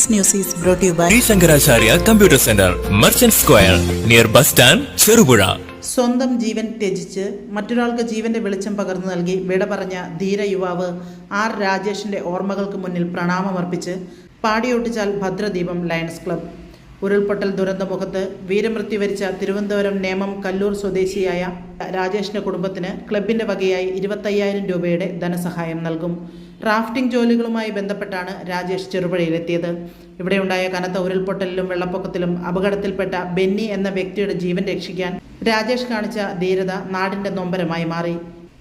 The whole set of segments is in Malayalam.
This news is brought to you by Sri Shankaracharya Computer Center, Merchant Square, near bus stand, Cherubura. സ്വന്തം ജീവൻ ത്യജിച്ച് മറ്റൊരാൾക്ക് ജീവന്റെ വെളിച്ചം പകർന്നു നൽകി വിട പറഞ്ഞ ധീര യുവാവ് ആർ രാജേഷിന്റെ ഓർമ്മകൾക്ക് മുന്നിൽ പ്രണാമമർപ്പിച്ച് പാടിയൊട്ടിച്ചാൽ ഭദ്രദീപം ലയൺസ് ക്ലബ്ബ്. ഉരുൾപൊട്ടൽ ദുരന്തമുഖത്ത് വീരമൃത്യു വരിച്ച തിരുവനന്തപുരം നേമം കല്ലൂർ സ്വദേശിയായ രാജേഷിന്റെ കുടുംബത്തിന് ക്ലബിന്റെ വകയായി 25,000 രൂപയുടെ ധനസഹായം നൽകും. റാഫ്റ്റിംഗ് ജോലികളുമായി ബന്ധപ്പെട്ടാണ് രാജേഷ് ചെറുപുഴയിലെത്തിയത്. ഇവിടെയുണ്ടായ കനത്ത ഉരുൾപൊട്ടലിലും വെള്ളപ്പൊക്കത്തിലും അപകടത്തിൽപ്പെട്ട ബെന്നി എന്ന വ്യക്തിയുടെ ജീവൻ രക്ഷിക്കാൻ രാജേഷ് കാണിച്ച ധീരത നാടിന്റെ നൊമ്പരമായി മാറി.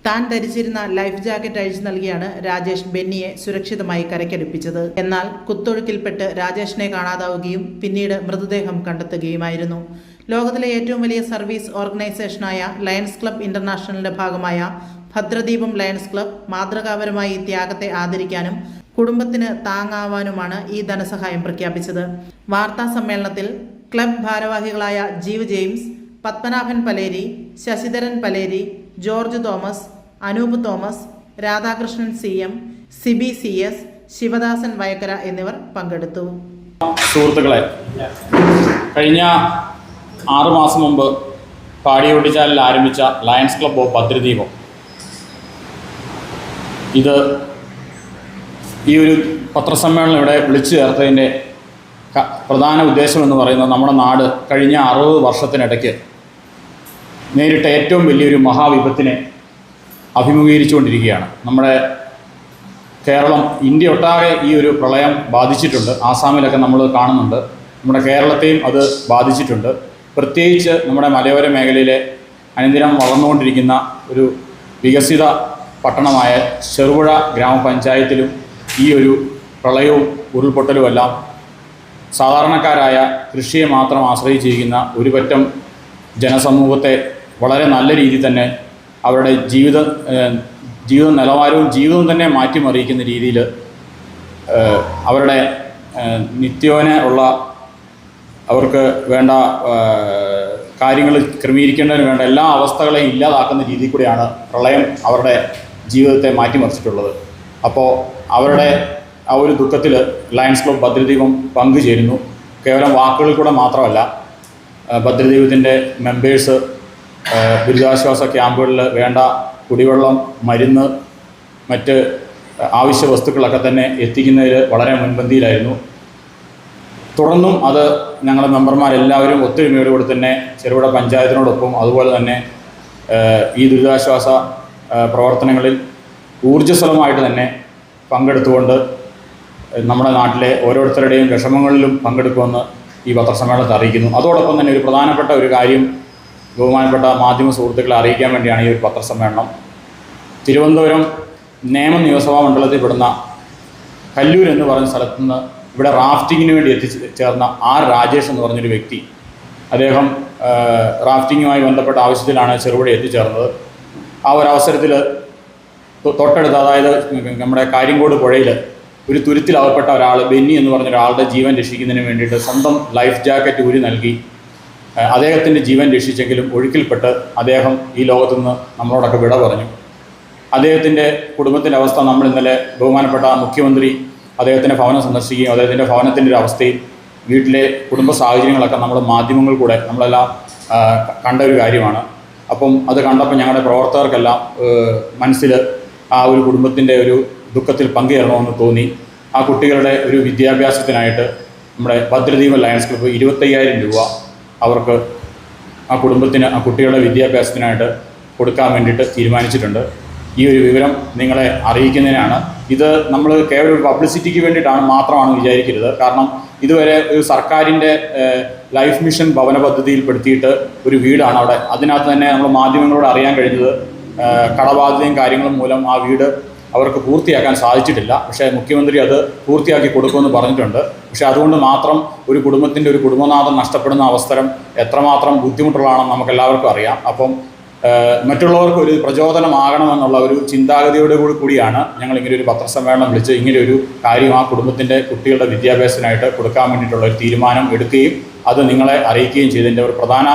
താൻ ധരിച്ചിരുന്ന ലൈഫ് ജാക്കറ്റ് അഴിച്ചു നൽകിയാണ് രാജേഷ് ബെന്നിയെ സുരക്ഷിതമായി കരയ്ക്കടുപ്പിച്ചത്. എന്നാൽ കുത്തൊഴുക്കിൽപ്പെട്ട് രാജേഷിനെ കാണാതാവുകയും പിന്നീട് മൃതദേഹം കണ്ടെത്തുകയുമായിരുന്നു. ലോകത്തിലെ ഏറ്റവും വലിയ സർവീസ് ഓർഗനൈസേഷനായ ലയൺസ് ക്ലബ്ബ് ഇന്റർനാഷണലിന്റെ ഭാഗമായ ഭദ്രദീപം ലയൺസ് ക്ലബ്ബ് മാതൃകാപരമായി ഈ ത്യാഗത്തെ ആദരിക്കാനും കുടുംബത്തിന് താങ്ങാവാനുമാണ് ഈ ധനസഹായം പ്രഖ്യാപിച്ചത്. വാർത്താ സമ്മേളനത്തിൽ ക്ലബ്ബ് ഭാരവാഹികളായ Jeev James, Padmanabhan Paleri, Sasidharan Paleri, George Thomas, Anoop Thomas, Radhakrishnan CM, Sibi CS, Sivadasan Vayakkara എന്നിവർ പങ്കെടുത്തു. സുഹൃത്തുക്കളെ, കഴിഞ്ഞ 6 മാസം മുമ്പ് പാടിയൊട്ടിച്ചാലിൽ ആരംഭിച്ച ലയൺസ് ക്ലബ്ബ് ഓഫ് ഭദ്രദീപം, ഇത് ഈ ഒരു പത്രസമ്മേളനം ഇവിടെ വിളിച്ചു ചേർത്തതിൻ്റെ പ്രധാന ഉദ്ദേശം എന്ന് പറയുന്നത് നമ്മുടെ നാട് കഴിഞ്ഞ 60 വർഷത്തിനിടയ്ക്ക് നേരിട്ട ഏറ്റവും വലിയൊരു മഹാവിപത്തിനെ അഭിമുഖീകരിച്ചുകൊണ്ടിരിക്കുകയാണ്. നമ്മുടെ കേരളം, ഇന്ത്യ ഒട്ടാകെ ഈ ഒരു പ്രളയം ബാധിച്ചിട്ടുണ്ട്. ആസാമിലൊക്കെ നമ്മൾ കാണുന്നുണ്ട്. നമ്മുടെ കേരളത്തെയും അത് ബാധിച്ചിട്ടുണ്ട്. പ്രത്യേകിച്ച് നമ്മുടെ മലയോര മേഖലയിലെ അനുദിനം വളർന്നുകൊണ്ടിരിക്കുന്ന ഒരു വികസിത പട്ടണമായ ചെറുപുഴ ഗ്രാമപഞ്ചായത്തിലും ഈ ഒരു പ്രളയവും ഉരുൾപൊട്ടലുമെല്ലാം സാധാരണക്കാരായ കൃഷിയെ മാത്രം ആശ്രയിച്ചിരിക്കുന്ന ഒരു പറ്റം ജനസമൂഹത്തെ വളരെ നല്ല രീതിയിൽ തന്നെ അവരുടെ ജീവിത നിലവാരവും ജീവിതവും തന്നെ മാറ്റിമറിയിക്കുന്ന രീതിയിൽ അവരുടെ നിത്യേന ഉള്ള അവർക്ക് വേണ്ട കാര്യങ്ങൾ ക്രമീകരിക്കേണ്ടതിന് വേണ്ട എല്ലാ അവസ്ഥകളെയും ഇല്ലാതാക്കുന്ന രീതിയിൽ കൂടിയാണ് പ്രളയം അവരുടെ ജീവിതത്തെ മാറ്റിമറിച്ചിട്ടുള്ളത്. അപ്പോൾ അവരുടെ ആ ഒരു ദുഃഖത്തിൽ ലയൺസ് ക്ലബ്ബ് ഭദ്രദീപം പങ്കുചേരുന്നു. കേവലം വാക്കുകളിൽ കൂടെ മാത്രമല്ല, ഭദ്രദീപത്തിൻ്റെ മെമ്പേഴ്സ് ദുരിതാശ്വാസ ക്യാമ്പുകളിൽ വേണ്ട കുടിവെള്ളം, മരുന്ന്, മറ്റ് ആവശ്യ വസ്തുക്കളൊക്കെ തന്നെ എത്തിക്കുന്നതിൽ വളരെ മുൻപന്തിയിലായിരുന്നു. തുടർന്നും അത് ഞങ്ങളുടെ മെമ്പർമാരെല്ലാവരും ഒത്തൊരുമയോടുകൂടി തന്നെ ചെറുപുഴ പഞ്ചായത്തിനോടൊപ്പം അതുപോലെ തന്നെ ഈ ദുരിതാശ്വാസ പ്രവർത്തനങ്ങളിൽ ഊർജ്ജസ്വലമായിട്ട് തന്നെ പങ്കെടുത്തുകൊണ്ട് നമ്മുടെ നാട്ടിലെ ഓരോരുത്തരുടെയും വിഷമങ്ങളിലും പങ്കെടുക്കുമെന്ന് ഈ പത്രസമ്മേളനത്തെ അറിയിക്കുന്നു. അതോടൊപ്പം തന്നെ ഒരു പ്രധാനപ്പെട്ട ഒരു കാര്യം ബഹുമാനപ്പെട്ട മാധ്യമ സുഹൃത്തുക്കളെ അറിയിക്കാൻ വേണ്ടിയാണ് ഈ ഒരു പത്രസമ്മേളനം. തിരുവനന്തപുരം നേമം നിയമസഭാ മണ്ഡലത്തിൽപ്പെടുന്ന കല്ലൂർ എന്ന് പറയുന്ന സ്ഥലത്തു നിന്ന് ഇവിടെ റാഫ്റ്റിങ്ങിന് വേണ്ടി എത്തിച്ചേർന്ന ആർ രാജേഷ് എന്ന് പറഞ്ഞൊരു വ്യക്തി, അദ്ദേഹം റാഫ്റ്റിങ്ങുമായി ബന്ധപ്പെട്ട ആവശ്യത്തിലാണ് ചെറുപുഴ എത്തിച്ചേർന്നത്. ആ ഒരവസരത്തിൽ തൊട്ടടുത്ത്, അതായത് നമ്മുടെ കാര്യങ്കോട് പുഴയിൽ ഒരു തുരുത്തിലകപ്പെട്ട ഒരാൾ, ബെന്നി എന്ന് പറഞ്ഞ ഒരാളുടെ ജീവൻ രക്ഷിക്കുന്നതിന് വേണ്ടിയിട്ട് സ്വന്തം ലൈഫ് ജാക്കറ്റ് ഊരി നൽകി അദ്ദേഹത്തിൻ്റെ ജീവൻ രക്ഷിച്ചെങ്കിലും ഒഴുക്കിൽപ്പെട്ട് അദ്ദേഹം ഈ ലോകത്തു നിന്ന് നമ്മളോടൊക്കെ വിട പറഞ്ഞു. അദ്ദേഹത്തിൻ്റെ കുടുംബത്തിൻ്റെ അവസ്ഥ നമ്മൾ ഇന്നലെ ബഹുമാനപ്പെട്ട മുഖ്യമന്ത്രി അദ്ദേഹത്തിൻ്റെ ഭവനം സന്ദർശിക്കുകയും അദ്ദേഹത്തിൻ്റെ ഭവനത്തിൻ്റെ ഒരു അവസ്ഥയും വീട്ടിലെ കുടുംബ സാഹചര്യങ്ങളൊക്കെ നമ്മൾ മാധ്യമങ്ങൾ കൂടെ നമ്മളെല്ലാം കണ്ട ഒരു കാര്യമാണ്. അപ്പം അത് കണ്ടപ്പോൾ ഞങ്ങളുടെ പ്രവർത്തകർക്കെല്ലാം മനസ്സിൽ ആ ഒരു കുടുംബത്തിൻ്റെ ഒരു ദുഃഖത്തിൽ പങ്കുചേരണമെന്ന് തോന്നി. ആ കുട്ടികളുടെ ഒരു വിദ്യാഭ്യാസത്തിനായിട്ട് നമ്മുടെ ഭദ്രദീപം ലയൺസ് ക്ലബ്ബ് 25,000 രൂപ അവർക്ക് ആ കുടുംബത്തിന്, ആ കുട്ടികളുടെ വിദ്യാഭ്യാസത്തിനായിട്ട് കൊടുക്കാൻ വേണ്ടിയിട്ട് തീരുമാനിച്ചിട്ടുണ്ട്. ഈ ഒരു വിവരം നിങ്ങളെ അറിയിക്കുന്നതിനാണ്. ഇത് നമ്മൾ കേവലം ഒരു പബ്ലിസിറ്റിക്ക് വേണ്ടിയിട്ടാണ് മാത്രമാണ് വിചാരിക്കരുത്. കാരണം ഇതുവരെ ഒരു സർക്കാരിൻ്റെ ലൈഫ് മിഷൻ ഭവന പദ്ധതിയിൽപ്പെടുത്തിയിട്ട് ഒരു വീടാണ് അവിടെ. അതിനകത്ത് തന്നെ നമ്മൾ മാധ്യമങ്ങളോട് അറിയാൻ കഴിഞ്ഞത് കടബാധ്യതയും കാര്യങ്ങളും മൂലം ആ വീട് അവർക്ക് പൂർത്തിയാക്കാൻ സാധിച്ചിട്ടില്ല. പക്ഷേ മുഖ്യമന്ത്രി അത് പൂർത്തിയാക്കി കൊടുക്കുമെന്ന് പറഞ്ഞിട്ടുണ്ട്. പക്ഷേ അതുകൊണ്ട് മാത്രം ഒരു കുടുംബത്തിൻ്റെ ഒരു കുടുംബനാഥം നഷ്ടപ്പെടുന്ന അവസരം എത്രമാത്രം ബുദ്ധിമുട്ടുള്ളതാണെന്ന് നമുക്കെല്ലാവർക്കും അറിയാം. അപ്പം മറ്റുള്ളവർക്ക് ഒരു പ്രചോദനമാകണമെന്നുള്ള ഒരു ചിന്താഗതിയോട് കൂടിയാണ് ഞങ്ങൾ ഇങ്ങനെ ഒരു പത്രസമ്മേളനം വിളിച്ച് ഇങ്ങനെ ഒരു കാര്യം ആ കുടുംബത്തിൻ്റെ കുട്ടികളുടെ വിദ്യാഭ്യാസത്തിനായിട്ട് കൊടുക്കാൻ വേണ്ടിയിട്ടുള്ള ഒരു തീരുമാനം എടുക്കുകയും അത് നിങ്ങളെ അറിയിക്കുകയും ചെയ്തതിൻ്റെ ഒരു പ്രധാന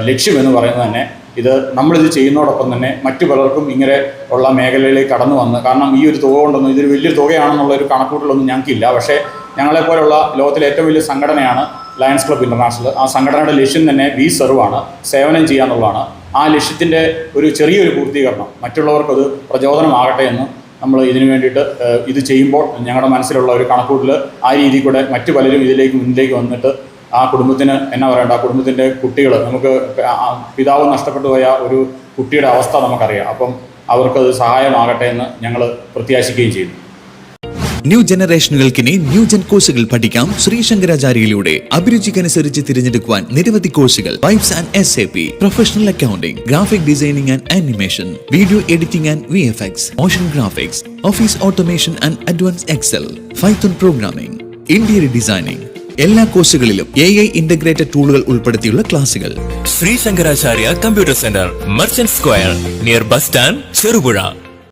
ലക്ഷ്യമെന്ന് പറയുന്നത് തന്നെ ഇത് നമ്മളിത് ചെയ്യുന്നതോടൊപ്പം തന്നെ മറ്റു പലർക്കും ഇങ്ങനെ ഉള്ള മേഖലയിലേക്ക് കടന്നു വന്ന്, കാരണം ഈ ഒരു തുക കൊണ്ടൊന്നും ഇതൊരു വലിയൊരു തുകയാണെന്നുള്ള ഒരു കണക്കൂട്ടലൊന്നും ഞങ്ങൾക്കില്ല. പക്ഷേ ഞങ്ങളെപ്പോലുള്ള ലോകത്തിലെ ഏറ്റവും വലിയ സംഘടനയാണ് ലയൺസ് ക്ലബ്ബ് ഇൻ്റർനാഷണൽ. ആ സംഘടനയുടെ ലക്ഷ്യം തന്നെ വി സെർവാണ്, സേവനം ചെയ്യുക എന്നുള്ളതാണ്. ആ ലക്ഷ്യത്തിൻ്റെ ഒരു ചെറിയൊരു പൂർത്തീകരണം മറ്റുള്ളവർക്കത് പ്രചോദനമാകട്ടെ എന്ന് നമ്മൾ ഇതിനു വേണ്ടിയിട്ട് ഇത് ചെയ്യുമ്പോൾ ഞങ്ങളുടെ മനസ്സിലുള്ള ഒരു കണക്കൂട്ടൽ ആ രീതിയിൽ കൂടെ മറ്റു പലരും ഇതിലേക്ക് മുന്നിലേക്ക് വന്നിട്ട് ആ കുടുംബത്തിന് എന്നാ പറയണ്ട, ആ കുടുംബത്തിൻ്റെ കുട്ടികൾ, നമുക്ക് പിതാവ് നഷ്ടപ്പെട്ടു പോയ ഒരു കുട്ടിയുടെ അവസ്ഥ നമുക്കറിയാം. അപ്പം അവർക്കത് സഹായമാകട്ടെ എന്ന് ഞങ്ങൾ പ്രത്യാശിക്കുകയും ചെയ്തു. ന്യൂ ജനറേഷനുകൾക്കിനി ന്യൂജൻ കോഴ്സുകൾ പഠിക്കാം ശ്രീശങ്കരാചാര്യയിലൂടെ. അഭിരുചിക്കനുസരിച്ച് തിരഞ്ഞെടുക്കുവാൻ നിരവധി കോഴ്സുകൾ. Vibes and SAP, professional accounting, graphic designing and animation, video editing and VFX, motion graphics, office automation and advance Excel, Python programming, interior designing. എല്ലാ കോഴ്സുകളിലും AI ഇന്റഗ്രേറ്റഡ് ടൂളുകൾ ഉൾപ്പെടുത്തിയുള്ള ക്ലാസുകൾ. Shri Shankaracharya computer centre, merchant square, near bus stand, Cherupuzha.